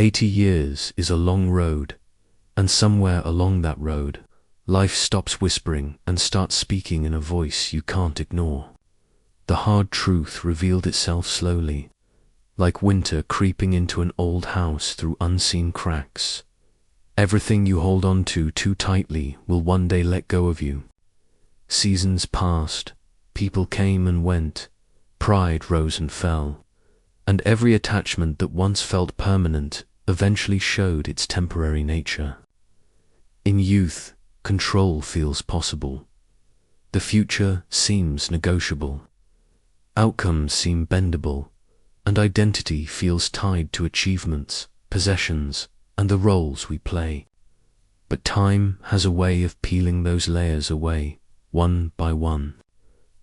80 years is a long road, and somewhere along that road, life stops whispering and starts speaking in a voice you can't ignore. The hard truth revealed itself slowly, like winter creeping into an old house through unseen cracks. Everything you hold on to too tightly will one day let go of you. Seasons passed, people came and went, pride rose and fell, and every attachment that once felt permanent eventually showed its temporary nature. In youth, control feels possible. The future seems negotiable. Outcomes seem bendable, and identity feels tied to achievements, possessions, and the roles we play. But time has a way of peeling those layers away, one by one,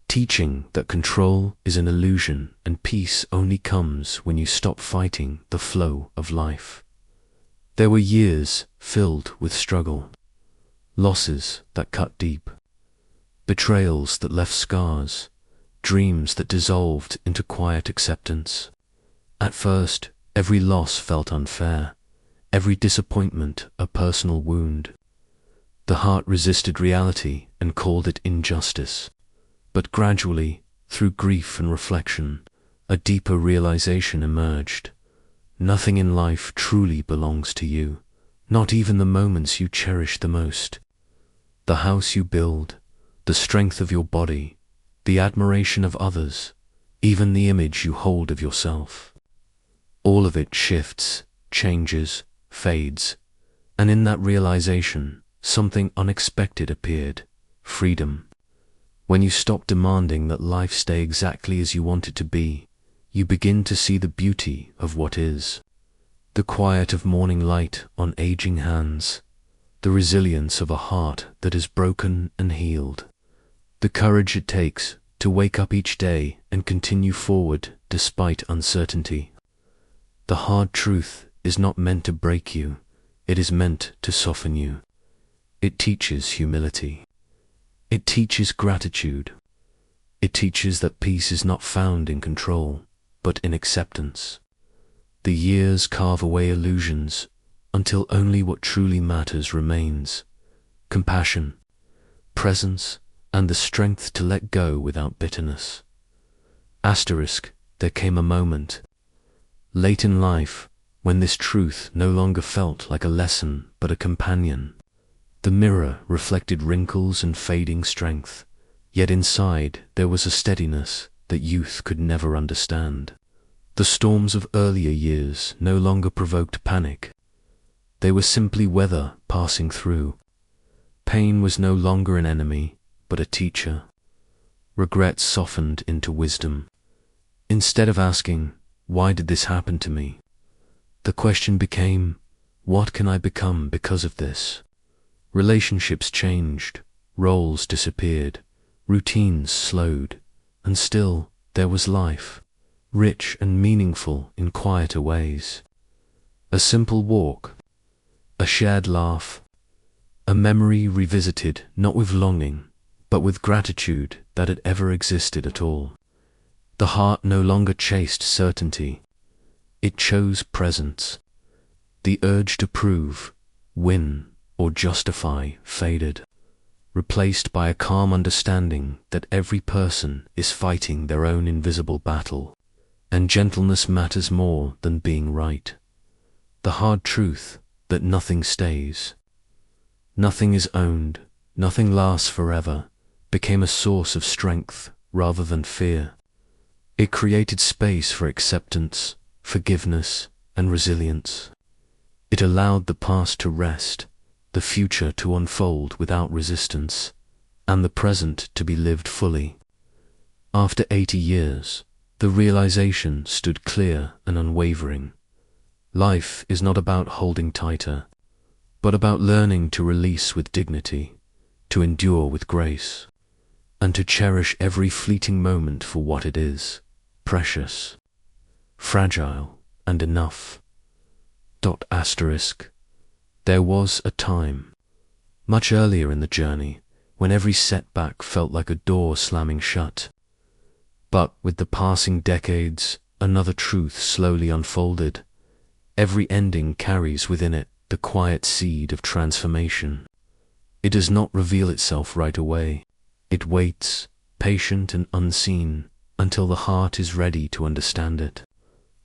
teaching that control is an illusion and peace only comes when you stop fighting the flow of life. There were years filled with struggle, losses that cut deep, betrayals that left scars, dreams that dissolved into quiet acceptance. At first, every loss felt unfair, every disappointment a personal wound. The heart resisted reality and called it injustice. But gradually, through grief and reflection, a deeper realization emerged. Nothing in life truly belongs to you, not even the moments you cherish the most. The house you build, the strength of your body, the admiration of others, even the image you hold of yourself. All of it shifts, changes, fades, and in that realization, something unexpected appeared: freedom. When you stop demanding that life stay exactly as you want it to be, you begin to see the beauty of what is. The quiet of morning light on aging hands, the resilience of a heart that is broken and healed, the courage it takes to wake up each day and continue forward despite uncertainty. The hard truth is not meant to break you, it is meant to soften you. It teaches humility. It teaches gratitude. It teaches that peace is not found in control, but in acceptance. The years carve away illusions until only what truly matters remains: compassion, presence, and the strength to let go without bitterness. Asterisk, there came a moment, late in life, when this truth no longer felt like a lesson but a companion. The mirror reflected wrinkles and fading strength, yet inside there was a steadiness that youth could never understand. The storms of earlier years no longer provoked panic. They were simply weather passing through. Pain was no longer an enemy, but a teacher. Regret softened into wisdom. Instead of asking, "Why did this happen to me?" the question became, "What can I become because of this?" Relationships changed, roles disappeared, routines slowed, and still there was life, rich and meaningful in quieter ways. A simple walk, a shared laugh, a memory revisited not with longing, but with gratitude that it ever existed at all. The heart no longer chased certainty, it chose presence. The urge to prove, win, or justify faded, replaced by a calm understanding that every person is fighting their own invisible battle, and gentleness matters more than being right. The hard truth that nothing stays, nothing is owned, nothing lasts forever, became a source of strength rather than fear. It created space for acceptance, forgiveness, and resilience. It allowed the past to rest, the future to unfold without resistance, and the present to be lived fully. After 80 years, the realization stood clear and unwavering. Life is not about holding tighter, but about learning to release with dignity, to endure with grace, and to cherish every fleeting moment for what it is: precious, fragile, and enough. Asterisk. There was a time, much earlier in the journey, when every setback felt like a door slamming shut. But with the passing decades, another truth slowly unfolded. Every ending carries within it the quiet seed of transformation. It does not reveal itself right away. It waits, patient and unseen, until the heart is ready to understand it.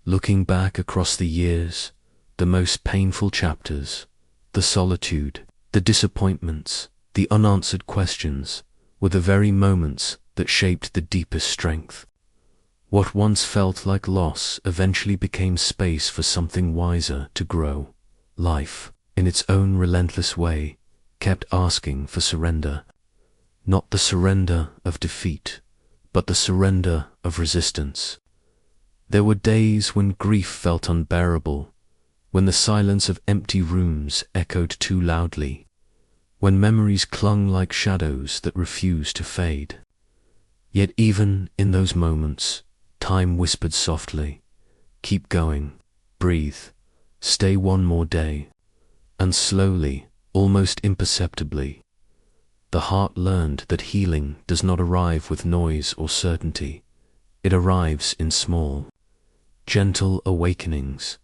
Looking back across the years, the most painful chapters, the solitude, the disappointments, the unanswered questions, were the very moments that shaped the deepest strength. What once felt like loss eventually became space for something wiser to grow. Life, in its own relentless way, kept asking for surrender. Not the surrender of defeat, but the surrender of resistance. There were days when grief felt unbearable, when the silence of empty rooms echoed too loudly, when memories clung like shadows that refused to fade. Yet even in those moments, time whispered softly, "Keep going, breathe, stay one more day." And slowly, almost imperceptibly, the heart learned that healing does not arrive with noise or certainty. It arrives in small, gentle awakenings.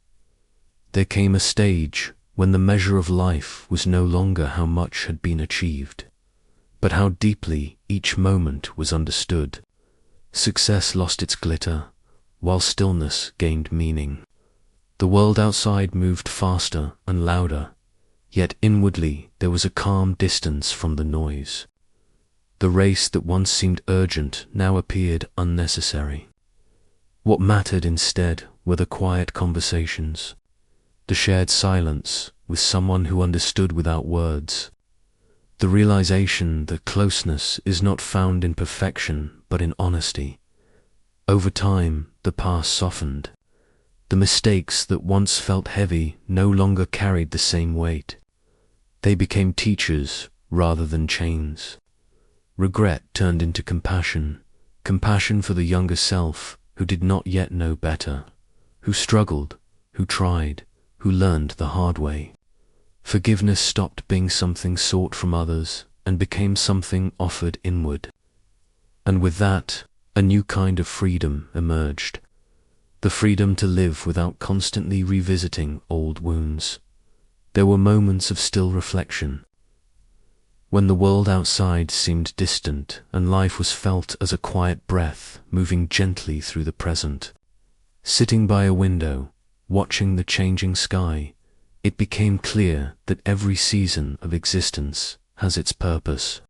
There came a stage when the measure of life was no longer how much had been achieved, but how deeply each moment was understood. Success lost its glitter, while stillness gained meaning. The world outside moved faster and louder, yet inwardly there was a calm distance from the noise. The race that once seemed urgent now appeared unnecessary. What mattered instead were the quiet conversations, the shared silence with someone who understood without words, the realization that closeness is not found in perfection but in honesty. Over time, the past softened. The mistakes that once felt heavy no longer carried the same weight. They became teachers rather than chains. Regret turned into compassion, compassion for the younger self who did not yet know better, who struggled, who tried, who learned the hard way. Forgiveness stopped being something sought from others and became something offered inward. And with that, a new kind of freedom emerged. The freedom to live without constantly revisiting old wounds. There were moments of still reflection, when the world outside seemed distant and life was felt as a quiet breath moving gently through the present. Sitting by a window, watching the changing sky, it became clear that every season of existence has its purpose.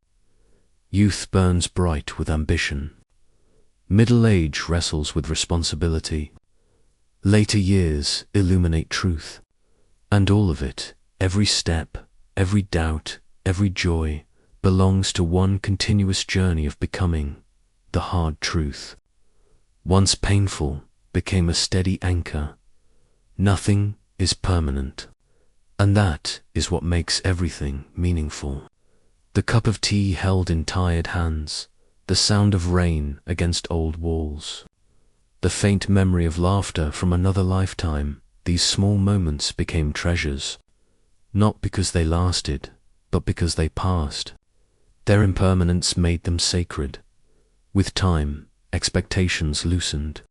Youth burns bright with ambition. Middle age wrestles with responsibility. Later years illuminate truth. And all of it, every step, every doubt, every joy, belongs to one continuous journey of becoming, the hard truth. Once painful, became a steady anchor. Nothing is permanent. And that is what makes everything meaningful. The cup of tea held in tired hands, the sound of rain against old walls, the faint memory of laughter from another lifetime. These small moments became treasures, not because they lasted, but because they passed. Their impermanence made them sacred. With time, expectations loosened.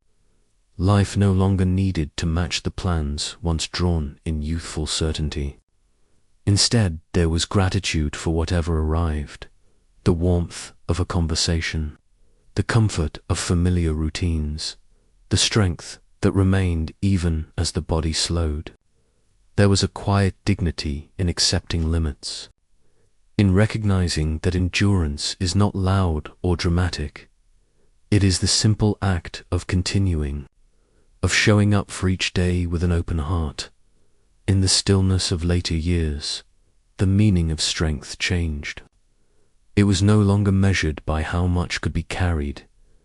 Life no longer needed to match the plans once drawn in youthful certainty. Instead, there was gratitude for whatever arrived, the warmth of a conversation, the comfort of familiar routines, the strength that remained even as the body slowed. There was a quiet dignity in accepting limits, in recognizing that endurance is not loud or dramatic. It is the simple act of continuing, of showing up for each day with an open heart. In the stillness of later years, the meaning of strength changed. It was no longer measured by how much could be carried,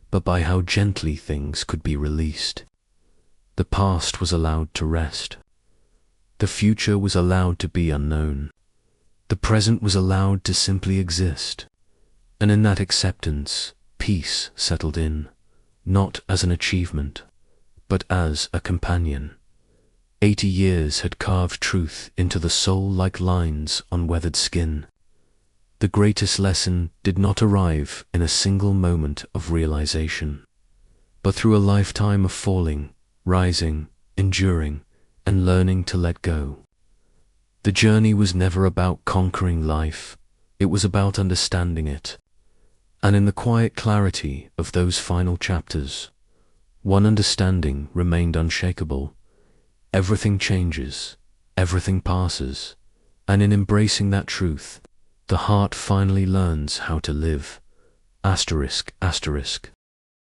but by how gently things could be released. The past was allowed to rest. The future was allowed to be unknown. The present was allowed to simply exist. And in that acceptance, peace settled in, not as an achievement, but as a companion. 80 years had carved truth into the soul like lines on weathered skin. The greatest lesson did not arrive in a single moment of realization, but through a lifetime of falling, rising, enduring, and learning to let go. The journey was never about conquering life, it was about understanding it. And in the quiet clarity of those final chapters, one understanding remained unshakable. Everything changes, everything passes, and in embracing that truth, the heart finally learns how to live. Asterisk, asterisk.